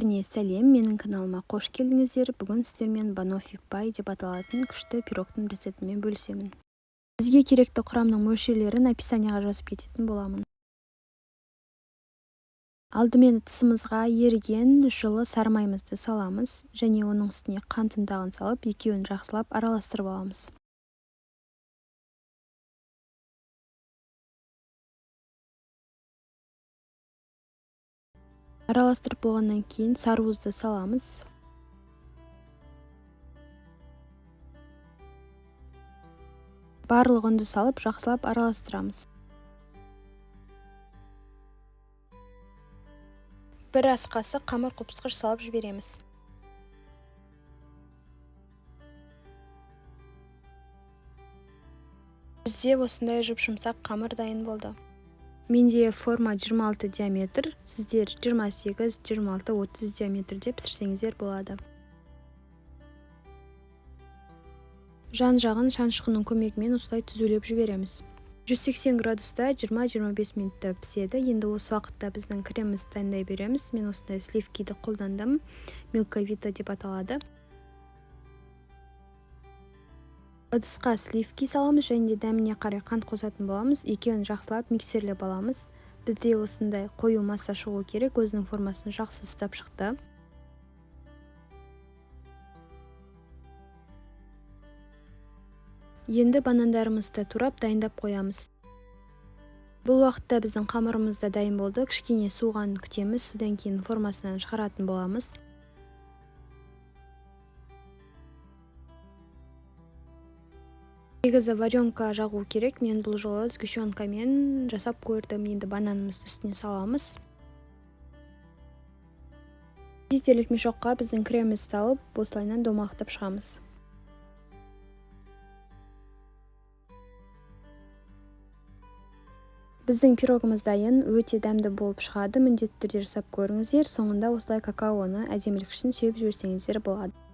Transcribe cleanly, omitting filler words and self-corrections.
Бәріне сәлем, менің каналыма қош келдіңіздер. Бүгін сіздермен банофик пай деп аталатын күшті пирогтың рецептімен бөлісемін. Бізге керекті құрамның мөлшерлерін описанияға жазып кететін боламын. Алдымен тысымызға еріген жылы сары майымызды саламыз және оның үстіне қант ұнтағын салып, екеуін жақсылап араластырып аламыз. Араластырып болғаннан кейін сарыуызды саламыз. Барлық ұнды салып, жақсылап араластырамыз. Бір ас қасық қамыр қопсықыш салып жібереміз. Бізде осындай жұп-жұмсақ қамыр дайын болды. Менде форма 26 диаметр, сіздер 28, 26, 30 диаметрде пісірсеңіздер болады. Жан жағын шанышқының көмегімен осылай түзулеп жібереміз. 180 градуста 20-25 минутта піседі. Енді осы уақытта біздің кремімізді дайындай береміз. Мен осындай сливкиді қолдандым. Милковита деп аталады. Ыдысқа сливки саламыз және дәміне қарай қант қосатын боламыз. Екеуін жақсылап миксерлеп аламыз. Бізде осындай қою масса шығу керек, өзінің формасын жақсы ұстап шықты. Енді банандарымызды турап дайындап қоямыз. Бұл уақытта біздің қамырымыз да дайын болды. Кішкене суығанын күтеміз, содан кейін формасынан шығаратын боламыз. Негізі варенка жағу керек. Мен бұл жолы сгущенкамен жасап көрдім. Енді бананымызды үстіне саламыз. Кондитерлік мешокқа біздің кремімізді салып, осылайынан домалақтап шығамыз. Біздің пирогымыз дайын, өте дәмді болып шығады. Міндетті түрде жасап көріңіздер. Соңында осылай какаоны әдемілік үшін сеуіп жіберсеңіздер болады.